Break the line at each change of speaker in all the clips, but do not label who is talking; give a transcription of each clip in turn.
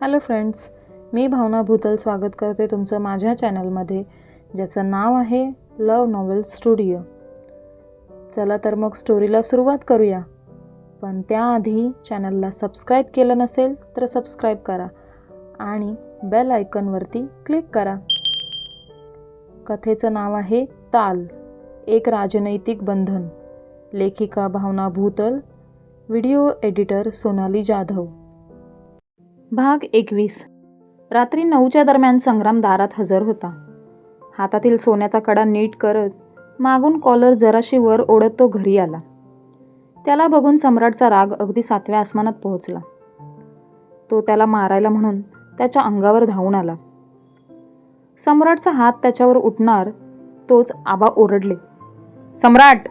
Hello friends, मी भावना भूतल स्वागत करते तुमचं माझ्या चॅनलमध्ये, ज्याचं नाव आहे लव नॉवेल स्टुडिओ. चला तर मग स्टोरीला सुरुवात करूया. पण त्याआधी चॅनलला सबस्क्राईब केलं नसेल तर सबस्क्राईब करा आणि बेल आयकॉनवरती क्लिक करा. कथेचं नाव आहे ताल, एक राजनैतिक बंधन. लेखिका भावना भूतल, व्हिडिओ एडिटर सोनाली जाधव. भाग 21. रात्री 9च्या दरम्यान संग्राम दारात हजर होता. हातातील सोन्याचा कडा नीट करत मागून कॉलर जराशी वर ओढत तो घरी आला. त्याला बघून सम्राटचा राग अगदी 7व्या आसमानात पोहोचला. तो त्याला मारायला म्हणून त्याच्या अंगावर धावून आला. सम्राटचा हात त्याच्यावर उठणार तोच आबा ओरडले, सम्राट!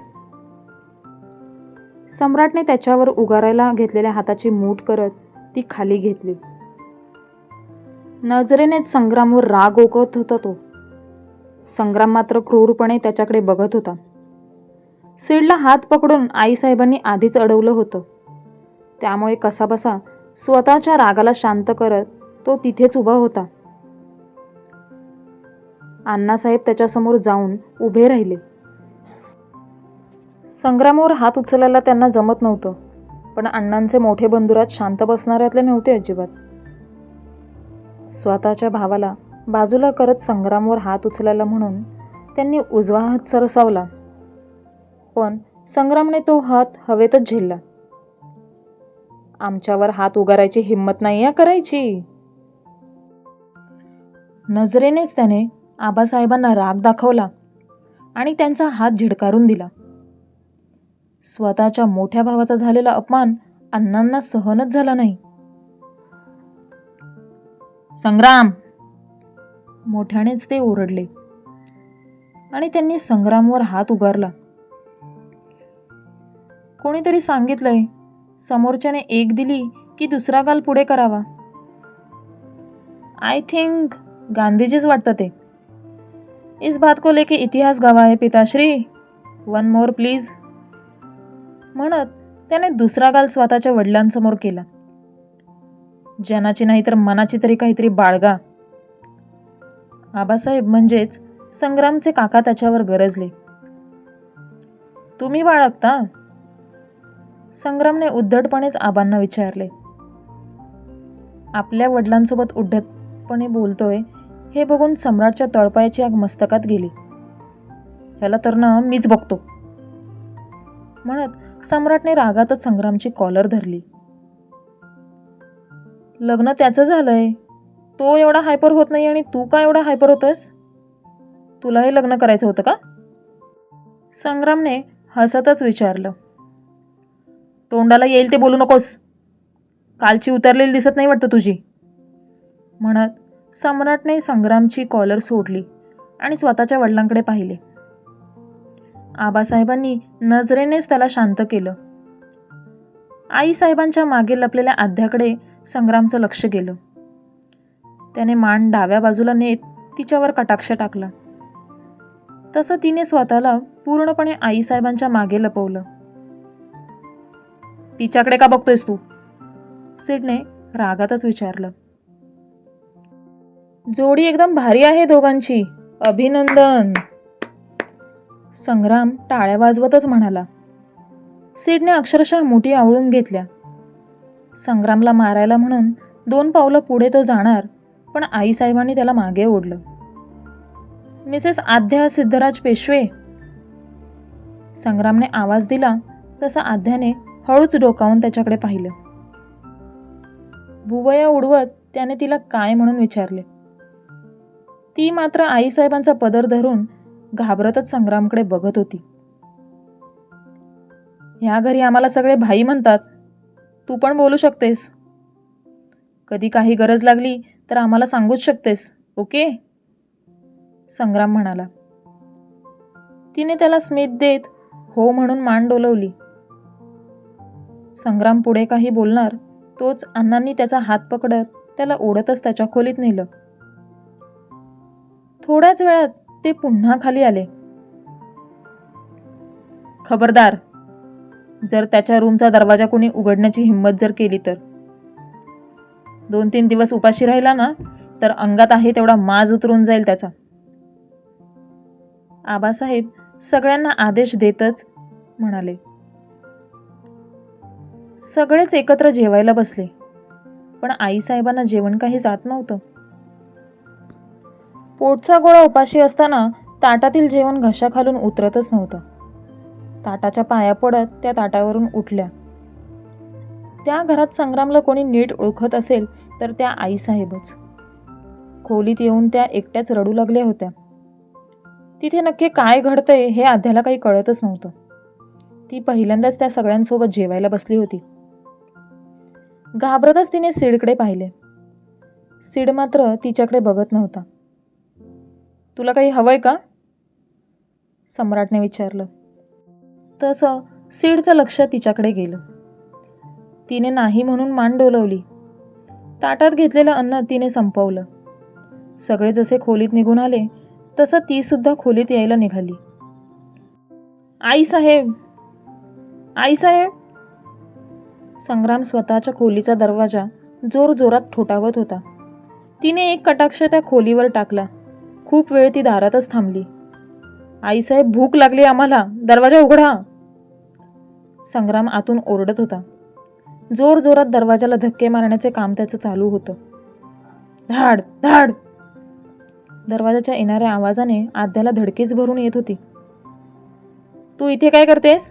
सम्राटने त्याच्यावर उगारायला घेतलेल्या हाताची मूठ करत ती खाली घेतली. नजरेनेच संग्रामवर राग ओकत होता तो. संग्राम मात्र क्रूरपणे त्याच्याकडे बघत होता. सीडला हात पकडून आईसाहेबांनी आधीच अडवलं होतं. त्यामुळे कसाबसा स्वतःच्या रागाला शांत करत तो तिथेच उभा होता. अण्णासाहेब त्याच्यासमोर जाऊन उभे राहिले. संग्रामावर हात उचलायला त्यांना जमत नव्हतं, पण अण्णांचे मोठे बंधुराज शांत बसणाऱ्यातले नव्हते अजिबात. स्वतःच्या भावाला बाजूला करत संग्रामवर हात उचलायला म्हणून त्यांनी उजवा हात सरसावला, पण संग्रामने तो हात हवेतच झेलला. आमच्यावर हात उगारायची हिंमत नाही या करायची. नजरेनेच त्याने आबासाहेबांना राग दाखवला आणि त्यांचा हात झिडकारून दिला. स्वतःच्या मोठ्या भावाचा झालेला अपमान अण्णांना सहनच झाला नाही. संग्राम! मोठ्यानेच ते ओरडले आणि त्यांनी संग्रामवर हात उगारला. कोणीतरी सांगितलंय, समोरच्याने एक दिली की दुसरा गाल पुढे करावा. आय थिंक गांधीजीच वाटतं ते. इस बात को लेके इतिहास गवाह है पिताश्री, वन मोर प्लीज. म्हणत त्याने दुसरा गाल स्वतःच्या वडिलांसमोर केला. जनाची नाही तर मनाची तरी काहीतरी बाळगा. आबासाहेब म्हणजेच संग्रामचे काका त्याच्यावर गरजले. तुम्ही बाळगता? संग्रामने उद्धटपणेच आबांना विचारले. आपल्या वडिलांसोबत उद्धटपणे बोलतोय हे बघून सम्राटच्या तळपायाची आग मस्तकात गेली. ह्याला तर ना मीच बघतो. म्हणत सम्राटने रागातच संग्रामची कॉलर धरली. लग्न त्याचं झालंय, तो एवढा हायपर होत नाही आणि तू का एवढा हायपर होतोस? तुला हे लग्न करायचं होतं का? संग्रामने हसतच विचारलं. तोंडाला येईल ते बोलू नकोस. कालची उतरलेली दिसत नाही वाटतं तुझी. म्हणत सम्राटने संग्रामची कॉलर सोडली आणि स्वतःच्या वडिलांकडे पाहिले. आबासाहेबांनी नजरेनेच त्याला शांत केलं. आईसाहेबांच्या मागे लपलेल्या आध्याकडे संग्रामचं लक्ष गेलं. त्याने मान डाव्या बाजूला नेत तिच्यावर कटाक्ष टाकला. तसं तिने स्वतःला पूर्णपणे आईसाहेबांच्या मागे लपवलं. तिच्याकडे का बघतोयस तू? सीडने रागातच विचारलं. जोडी एकदम भारी आहे दोघांची, अभिनंदन. संग्राम टाळ्या वाजवतच म्हणाला. सीडने अक्षरशः मुठी आवळून घेतल्या. संग्रामला मारायला म्हणून 2 पावलं पुढे तो जाणार, पण आईसाहेबांनी त्याला मागे ओढलं. मिसेस आध्या सिद्धराज पेशवे. संग्रामने आवाज दिला तसा आध्याने हळूच डोकावून त्याच्याकडे पाहिलं. भुवया उडवत त्याने तिला काय म्हणून विचारले. ती मात्र आईसाहेबांचा पदर धरून घाबरतच संग्रामकडे बघत होती. ह्या घरी आम्हाला सगळे भाई म्हणतात. तू पण बोलू शकतेस. कधी काही गरज लागली तर आम्हाला सांगूच शकतेस, ओके? संग्राम म्हणाला. तिने त्याला स्मित देत हो म्हणून मान डोलवली. संग्राम पुढे काही बोलणार तोच अण्णांनी त्याचा हात पकडत त्याला ओढतच त्याच्या खोलीत नेलं. थोड्याच वेळात ते पुन्हा खाली आले. खबरदार, जर त्याच्या रूमचा दरवाजा कोणी उघडण्याची हिंमत जर केली तर. 2-3 दिवस उपाशी राहिला ना तर अंगात आहे तेवढा माज उतरून जाईल त्याचा. आबासाहेब सगळ्यांना आदेश देतच म्हणाले. सगळेच एकत्र जेवायला बसले, पण आईसाहेबांना जेवण काही जात नव्हतं. पोटचा गोळा उपाशी असताना ताटातील जेवण घशाखालून उतरतच नव्हतं. ताटाच्या पाया पडत त्या ताटावरून उठल्या. त्या घरात संग्रामला कोणी नीट ओळखत असेल तर त्या आईसाहेबच. खोलीत येऊन त्या एकट्याच रडू लागल्या होत्या. तिथे नक्की काय घडतंय हे आध्याला काही कळतच नव्हतं. ती पहिल्यांदाच त्या सगळ्यांसोबत जेवायला बसली होती. घाबरतच तिने सीडकडे पाहिले. सीड मात्र तिच्याकडे बघत नव्हता. तुला काही हवंय का? सम्राटने विचारलं. तसं सीडचं लक्ष तिच्याकडे गेलं. तिने नाही म्हणून मान डोलवली. ताटात घेतलेलं अन्न तिने संपवलं. सगळे जसे खोलीत निघून आले तसं ती सुद्धा खोलीत यायला निघाली. आईसाहेब, आईसाहेब! संग्राम स्वतःच्या खोलीचा दरवाजा जोरजोरात ठोठावत होता. तिने एक कटाक्ष त्या खोलीवर टाकला. खूप वेळ ती दारातच थांबली. आईसाहेब, भूक लागली आम्हाला, दरवाजा उघडा! संग्राम आतून ओरडत होता. जोरजोरात दरवाजाला धक्के मारण्याचे काम त्याचं चालू होतं. धाड धाड! दरवाजाच्या येणाऱ्या आवाजाने आद्याला धडकीच भरून येत होती. तू इथे काय करतेस?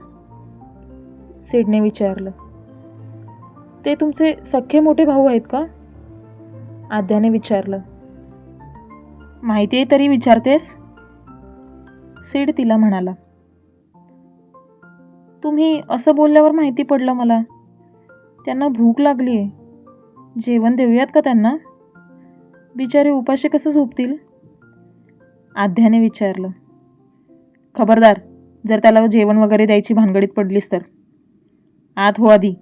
सीडने विचारलं. ते तुमचे सख्खे मोठे भाऊ आहेत का? आद्याने विचारलं. माहिती तरी विचारतेस? सीड तिला म्हणाला. तुम्ही असं बोलल्यावर माहिती पडलं मला. त्यांना भूक लागलीये. जेवण देऊयात का त्यांना? बिचारे उपाशी कसं झोपतील? आध्याने विचारलं. खबरदार, जर त्याला जेवण वगैरे द्यायची भानगडीत पडलीस तर. आत हो आधी.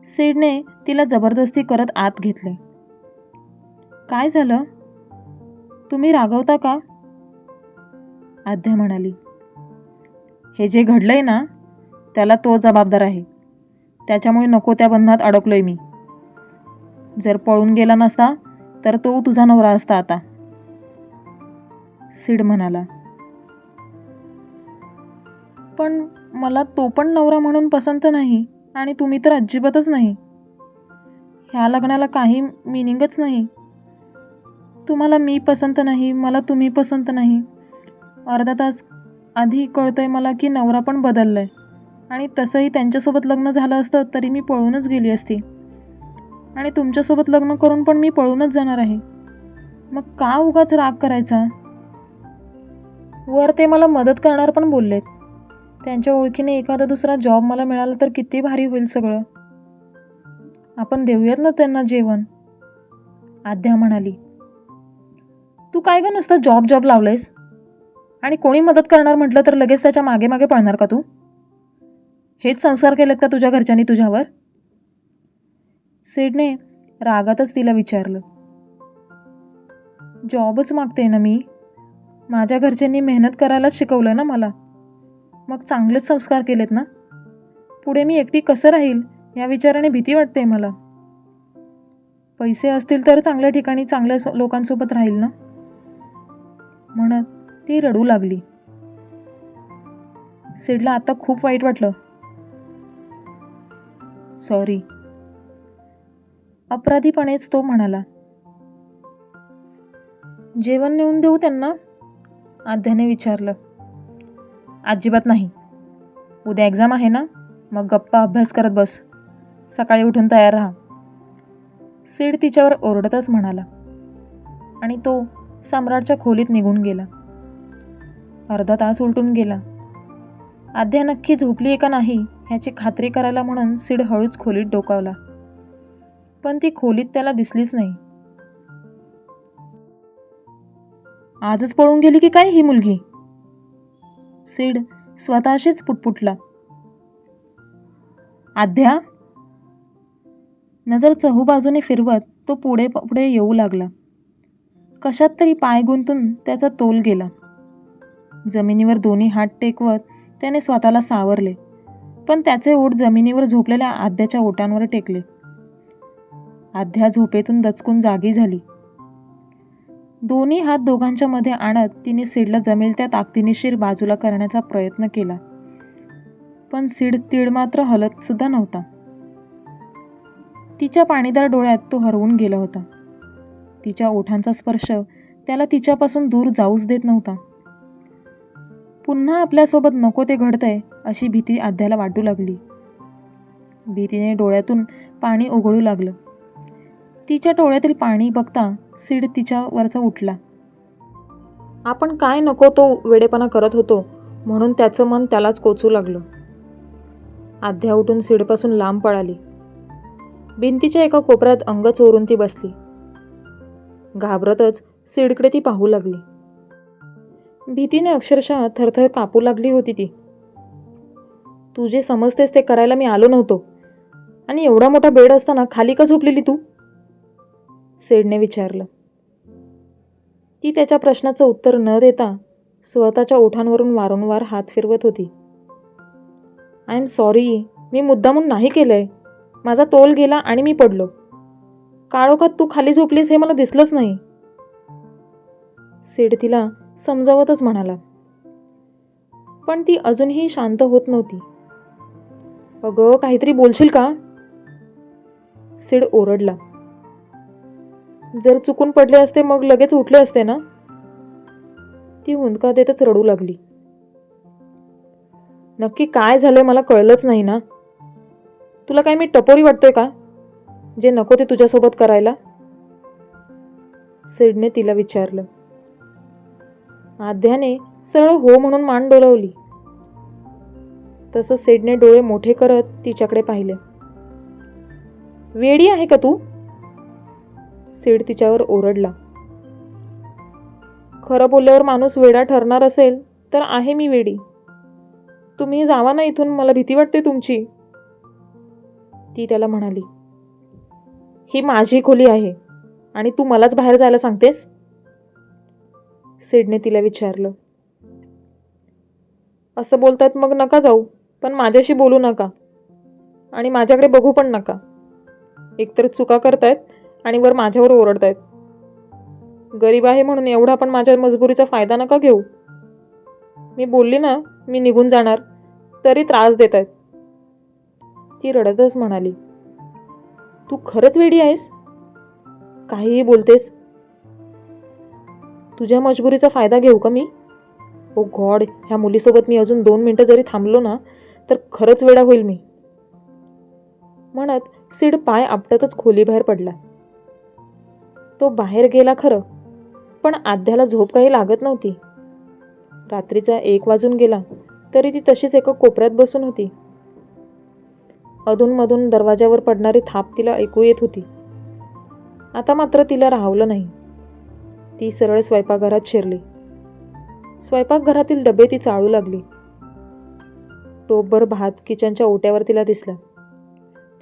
सीडने तिला जबरदस्ती करत आत घेतले. काय झालं? तुम्ही रागवता का? आद्या म्हणाली. हे जे घडलंय ना त्याला तो जबाबदार आहे. त्याच्यामुळे नको त्या बंधनात अडकलोय मी. जर पळून गेला नसता तर तो तुझा नवरा असता आता. सीड म्हणाला. पण मला तो पण नवरा म्हणून पसंत नाही आणि तुम्ही तर अजिबातच नाही. ह्या लग्नाला काही मिनिंगच नाही. तुम्हाला मी पसंत नाही, मला तुम्ही पसंत नाही. अर्धा तास आधी कळतंय मला की नवरा पण बदललाय आणि तसंही त्यांच्यासोबत लग्न झालं असतं तरी मी पळूनच गेली असती आणि तुमच्यासोबत लग्न करून पण मी पळूनच जाणार आहे. मग का उगाच राग करायचा? वर ते मला मदत करणार पण बोललेत. त्यांच्या ओळखीने एखादा दुसरा जॉब मला मिळाला तर किती भारी होईल सगळं. आपण देऊयात ना त्यांना जेवण. आद्या म्हणाली. तू काय ग नुसतं जॉब जॉब लावलंयस? आणि कोणी मदत करणार म्हटलं तर लगेच त्याच्या मागे मागे पळणार का तू? हेच संस्कार केलेत का तुझ्या घरच्यांनी तुझ्यावर? सीडने रागातच तिला विचारलं. जॉबच मागते ना मी. माझ्या घरच्यांनी मेहनत करायलाच शिकवलं ना मला. मग चांगलेच संस्कार केलेत ना. पुढे मी एकटी कसं राहील या विचाराने भीती वाटते मला. पैसे असतील तर चांगल्या ठिकाणी चांगल्या लोकांसोबत राहील ना, म्हणत ती रडू लागली. सीडला आता खूप वाईट वाटलं. सॉरी, अपराधीपणेच तो म्हणाला. जेवण नेऊन देऊ त्यांना? आद्याने विचारलं. अजिबात नाही. उद्या एक्झाम आहे ना, मग गप्पा अभ्यास करत बस. सकाळी उठून तयार राहा. सीड तिच्यावर ओरडतच म्हणाला आणि तो सम्राटच्या खोलीत निघून गेला. अर्धा तास उलटून गेला. आद्या नक्की झोपली आहे का नाही ह्याची खात्री करायला म्हणून सीड हळूच खोलीत डोकावला, पण ती खोलीत त्याला दिसलीच नाही. आजच पळून गेली की काय ही मुलगी? सीड स्वतःशीच पुटपुटला. आद्या? नजर चहूबाजूने फिरवत तो पुढे पुढे येऊ लागला. कशात तरी पाय गुंतून त्याचा तोल गेला. जमिनीवर दोन्ही हात टेकवत त्याने स्वतःला सावरले, पण त्याचे ओठ जमिनीवर झोपलेल्या आद्याच्या ओठांवर टेकले. आध्या झोपेतून दचकून जागी झाली. दोन्ही हात दोघांच्या मध्ये आणत तिने सीडला जमेल त्या ताकदीनिशीर बाजूला करण्याचा प्रयत्न केला, पण सीड तीळ मात्र हलत सुद्धा नव्हता. तिच्या पाणीदार डोळ्यात तो हरवून गेला होता. तिच्या ओठांचा स्पर्श त्याला तिच्यापासून दूर जाऊच देत नव्हता. पुन्हा आपल्यासोबत नको ते घडतंय अशी भीती आध्याला वाटू लागली. भीतीने डोळ्यातून पाणी उघळू लागलं. तिच्या डोळ्यातील पाणी बघता सीड तिच्यावरचा उठला. आपण काय नको तो वेडेपणा करत होतो म्हणून त्याचं मन त्यालाच कोचू लागलं. आध्या उठून सीडपासून लांब पळाली. भिंतीच्या एका कोपऱ्यात अंग चोरून ती बसली. घाबरतच सीडकडे ती पाहू लागली. भीतीने अक्षरशः थरथर कापू लागली होती ती. तू जे समजतेस ते करायला मी आलो नव्हतो, आणि एवढा मोठा बेड असताना खाली का झोपलेली तू? सीडने विचारलं. ती त्याच्या प्रश्नाचं उत्तर न देता स्वतःच्या ओठांवरून वारंवार हात फिरवत होती. आय एम सॉरी, मी मुद्दामून नाही केलंय. माझा तोल गेला आणि मी पडलो. काळोखात तू खाली झोपलीस हे मला दिसलंच नाही. सीड तिला समजावतच म्हणाला, पण ती अजूनही शांत होत नव्हती. अगं, काहीतरी बोलशील का? सीड ओरडला. जर चुकून पडले असते मग लगेच उठले असते ना? ती हुंदका देतच रडू लागली. नक्की काय झालंय मला कळलंच नाही ना. तुला काय मी टपोरी वाटतोय का, जे नको ते तुझ्यासोबत करायला? सीडने तिला विचारलं. आध्याने सरळ हो म्हणून मान डोलावली. तसं सीडने डोळे मोठे करत तिच्याकडे पाहिले. वेडी आहे का तू? सीड तिच्यावर ओरडला. खरं बोलल्यावर माणूस वेडा ठरणार असेल तर आहे मी वेडी. तुम्ही जावा ना इथून, मला भीती वाटते तुमची. ती त्याला म्हणाली. ही माझी खोली आहे आणि तू मलाच बाहेर जायला सांगतेस? सीडने तिला विचारलं. असं बोलतात मग नका जाऊ, पण माझ्याशी बोलू नका आणि माझ्याकडे बघू पण नका. एकतर चुका करतायत आणि वर माझ्यावर ओरडतायत. गरीब आहे म्हणून एवढा पण माझ्या मजबुरीचा फायदा नका घेऊ. मी बोलली ना मी निघून जाणार, तरी त्रास देतायत. ती रडतच म्हणाली. तू खरंच वेडी आहेस? काहीही बोलतेस. तुझ्या मजबुरीचा फायदा घेऊ का मी? ओ गॉड, ह्या मुलीसोबत मी अजून 2 मिनिटं जरी थांबलो ना तर खरंच वेडा होईल मी. म्हणत सीड पाय आपटतच खोलीबाहेर पडला. तो बाहेर गेला खरं, पण आध्याला झोप काही लागत नव्हती. रात्रीचा 1 वाजून गेला तरी ती तशीच एका कोपऱ्यात बसून होती. अधूनमधून दरवाजावर पडणारी थाप तिला ऐकू येत होती. आता मात्र तिला राहवलं नाही. ती सरळ स्वयंपाकघरात शिरली. स्वयंपाकघरातील डबे ती चाळू लागली. टोपभर भात किचनच्या ओट्यावर तिला दिसला.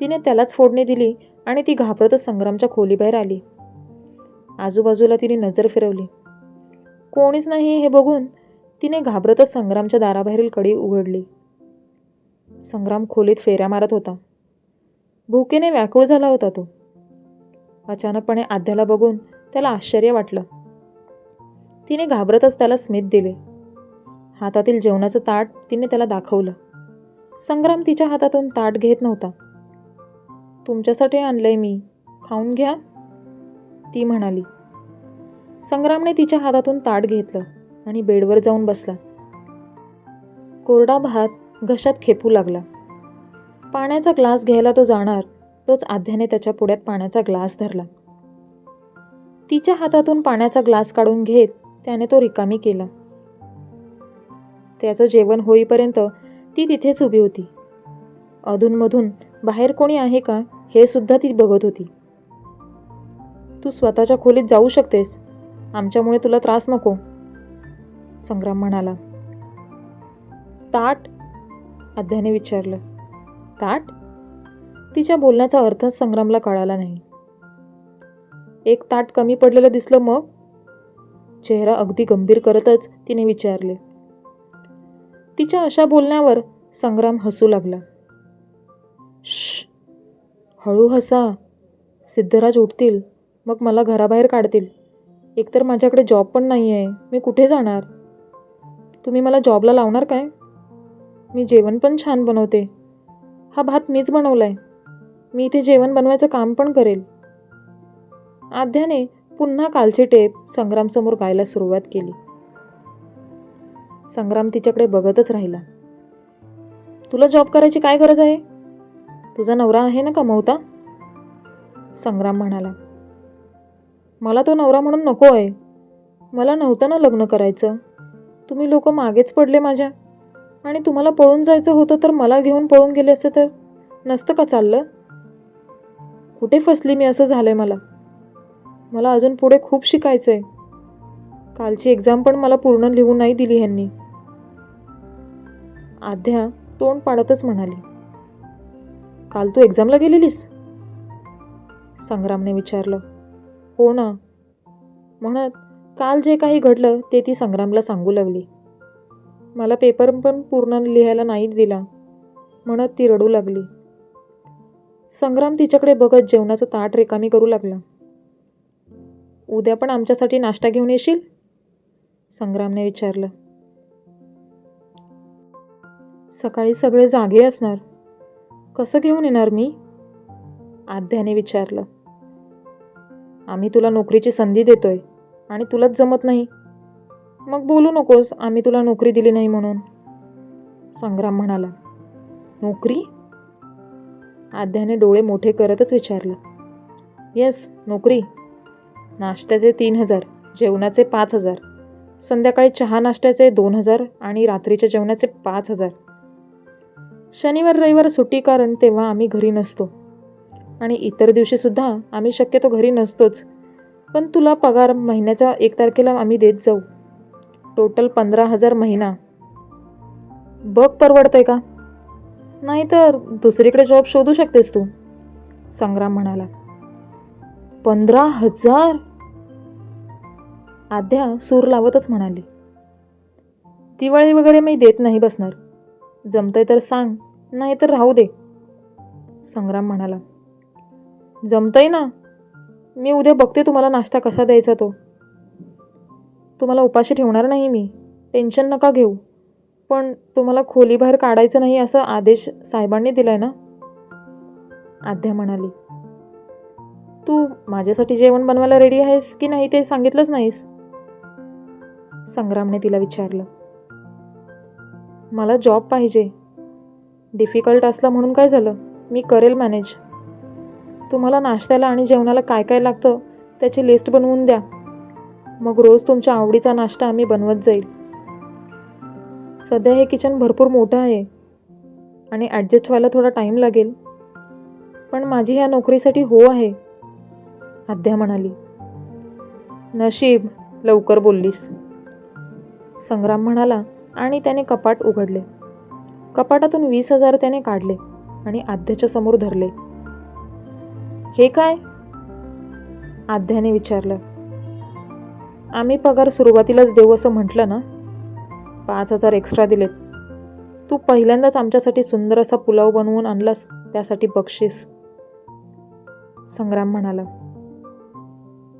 तिने त्यालाच फोडणी दिली आणि ती घाबरतच संग्रामच्या खोलीबाहेर आली. आजूबाजूला तिने नजर फिरवली. कोणीच नाही हे बघून तिने घाबरतच संग्रामच्या दाराबाहेरील कडी उघडली. संग्राम खोलीत फेऱ्या मारत होता. भुकेने व्याकुळ झाला होता तो. अचानकपणे आध्याला बघून त्याला आश्चर्य वाटलं. तिने घाबरतच त्याला स्मित दिले. हातातील जेवणाचं ताट तिने त्याला दाखवलं. संग्राम तिच्या हातातून ताट घेत नव्हता. तुमच्यासाठी आणलंय मी, खाऊन घ्या, ती म्हणाली. संग्रामने तिच्या हातातून ताट घेतलं आणि बेडवर जाऊन बसला. कोरडा भात घशात खेपू लागला. पाण्याचा ग्लास घ्यायला तो जाणार तोच आध्याने त्याच्या पुढ्यात पाण्याचा ग्लास धरला. तिच्या हातातून पाण्याचा ग्लास काढून घेत त्याने तो रिकामी केला. त्याचं जेवण होईपर्यंत ती तिथेच उभी होती. अधूनमधून बाहेर कोणी आहे का हे सुद्धा ती बघत होती. तू स्वतःच्या खोलीत जाऊ शकतेस, आमच्यामुळे तुला त्रास नको, संग्राम म्हणाला. ताट? आध्याने विचारलं. ताट? तिच्या बोलण्याचा अर्थ संग्रामला कळाला नाही. एक ताट कमी पडलेलं दिसलं मग? चेहरा अगदी गंभीर करतच तिने विचारले. तिच्या अशा बोलण्यावर संग्राम हसू लागला. श्श, हळू हसा, सिद्धराज उठतील, मग मला घराबाहेर काढतील. एकतर माझ्याकडे जॉब पण नाही आहे, मी कुठे जाणार? तुम्ही मला जॉबला लावणार काय? मी जेवण पण छान बनवते. हा भात मीच बनवला आहे. मी इथे जेवण बनवायचं काम पण करेल. आध्याने पुन्हा कालची टेप संग्रामसमोर गायला सुरुवात केली. संग्राम तिच्याकडे बघतच राहिला. तुला जॉब करायची काय गरज आहे? तुझा नवरा आहे ना कमवता? संग्राम म्हणाला. मला तो नवरा म्हणून नको आहे. मला नव्हतं ना लग्न करायचं. तुम्ही लोक मागेच पडले माझ्या. आणि तुम्हाला पळून जायचं होतं तर मला घेऊन पळून गेले असते तर नसतं का चाललं? कुठे फसली मी असं झालंय मला. मला अजून पुढे खूप शिकायचं आहे. कालची एक्झाम पण मला पूर्ण लिहून नाही दिली ह्यांनी. आध्या तोंड पाडतच म्हणाली. काल तू एक्झामला गेलेलीस? संग्रामने विचारलं. हो ना. म्हणत काल जे काही घडलं ते ती संग्रामला सांगू लागली. मला पेपर पण पूर्ण लिहायला नाही दिला म्हणत ती रडू लागली. संग्राम तिच्याकडे बघत जेवणाचं ताट रिकामी करू लागला. उद्या पण आमच्यासाठी नाश्ता घेऊन येशील? संग्रामने विचारलं. सकाळी सगळे जागे असणार. कसं घेऊन येणार मी? आध्याने विचारलं. आम्ही तुला नोकरीची संधी देतोय आणि तुलाच जमत नाही. मग बोलू नकोस आम्ही तुला नोकरी दिली नाही म्हणून. संग्राम म्हणाला. नोकरी? आध्याने डोळे मोठे करतच विचारलं. येस, नोकरी. नाश्त्याचे 3,000, जेवणाचे 5,000, संध्याकाळी चहा नाश्त्याचे 2,000 आणि रात्रीच्या जेवणाचे 5,000. शनिवार रविवार सुट्टी कारण तेव्हा आम्ही घरी नसतो आणि इतर दिवशीसुद्धा आम्ही शक्यतो घरी नसतोच. पण तुला पगार महिन्याच्या 1 तारखेला आम्ही देत जाऊ. टोटल 15,000 महिना. बघ परवडतंय का? नाहीतर दुसरीकडे जॉब शोधू शकतेस तू. संग्राम म्हणाला. 15,000? आध्या सूर लावतच म्हणाली. दिवाळी वगैरे मी देत नाही बसणार. जमतंय तर सांग, नाही तर राहू दे. संग्राम म्हणाला. जमतंय ना. मी उद्या बघते तुम्हाला नाश्ता कसा द्यायचा तो. तुम्हाला उपाशी ठेवणार नाही मी. टेन्शन नका घेऊ. पण तुम्हाला खोलीबाहेर काढायचं नाही असं आदेश साहेबांनी दिलाय ना? आध्या म्हणाली. तू माझ्यासाठी जेवण बनवायला रेडी आहेस की नाही ते सांगितलंच नाहीस. संग्रामने तिला विचारलं. मला जॉब पाहिजे. डिफिकल्ट असला म्हणून काय झालं, मी करेल मॅनेज. तुम्हाला नाश्त्याला आणि जेवणाला काय काय लागतं त्याची लिस्ट बनवून द्या. मग रोज तुमच्या आवडीचा नाश्ता आम्ही बनवत जाईल. सध्या हे किचन भरपूर मोठं आहे आणि ॲडजस्ट व्हायला थोडा टाईम लागेल. पण माझी ह्या नोकरीसाठी हो आहे. आध्या म्हणाली. नशीब लवकर बोललीस. संग्राम म्हणाला आणि त्याने कपाट उघडले. कपाटातून 20,000 त्याने काढले आणि आध्याच्या समोर धरले. हे काय? आध्याने विचारलं. आम्ही पगार सुरुवातीलाच देऊ असं म्हटलं ना. 5,000 एक्स्ट्रा दिलेत. तू पहिल्यांदाच आमच्यासाठी सुंदर असा पुलाव बनवून आणलास त्यासाठी बक्षीस. संग्राम म्हणाला.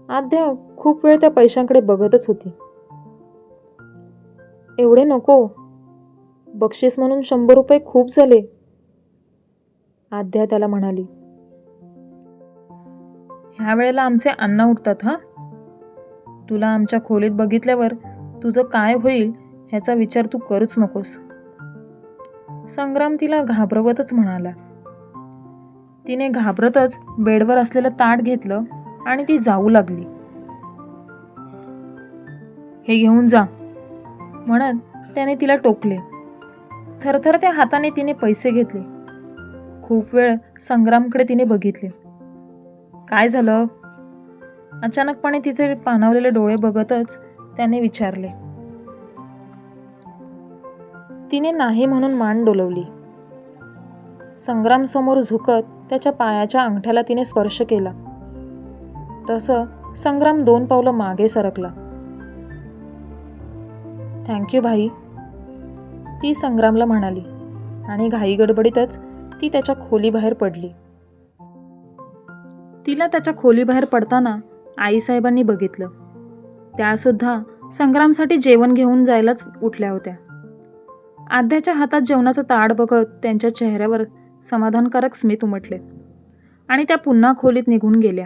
आध्या खूप वेळ त्या पैशांकडे बघतच होती. एवढे नको. बक्षीस म्हणून 100 रुपये खूप झाले. आध्या त्याला म्हणाली. ह्या वेळेला आमचे अन्न उठतात हा. तुला आमच्या खोलीत बघितल्यावर तुझं काय होईल ह्याचा विचार तू करूच नकोस. संग्राम तिला घाबरवतच म्हणाला. तिने घाबरतच बेडवर असलेलं ताट घेतलं आणि ती जाऊ लागली. हे घेऊन जा म्हणत त्याने तिला टोकले. थरथरत्या हाताने तिने पैसे घेतले. खूप वेळ संग्रामकडे तिने बघितले. काय झालं? अचानकपणे तिचे पाणावलेले डोळे बघतच त्याने विचारले. तिने नाही म्हणून मान डोलवली. संग्राम समोर झुकत त्याच्या पायाच्या अंगठ्याला तिने स्पर्श केला. तसं संग्राम 2 पावलं मागे सरकला. थँक्यू भाई, ती संग्रामला म्हणाली आणि घाई गडबडीतच ती त्याच्या खोलीबाहेर पडली. तिला त्याच्या खोलीबाहेर पडताना आईसाहेबांनी बघितलं. त्यासुद्धा संग्रामसाठी जेवण घेऊन जायलाच उठल्या होत्या. आद्याच्या हातात जेवणाचं ताट बघत त्यांच्या चेहऱ्यावर समाधानकारक स्मित उमटले आणि त्या पुन्हा खोलीत निघून गेल्या.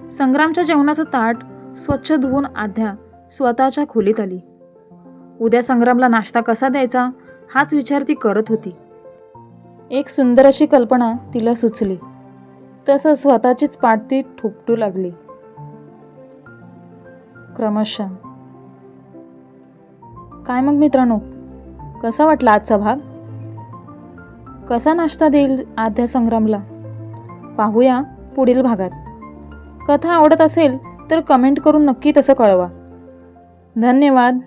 संग्रामच्या जेवणाचं ताट स्वच्छ धुवून आद्या स्वतःच्या खोलीत आली. उद्या संग्रामला नाश्ता कसा द्यायचा हाच विचार ती करत होती. एक सुंदर अशी कल्पना तिला सुचली. तसं स्वतःचीच पाठ ती ठुपटू लागली. क्रमशः. काय मग मित्रांनो, कसा वाटला आजचा भाग? कसा नाश्ता देईल आद्या संग्रामला? पाहूया पुढील भागात. कथा आवडत असेल तर कमेंट करून नक्की तसं कळवा. धन्यवाद.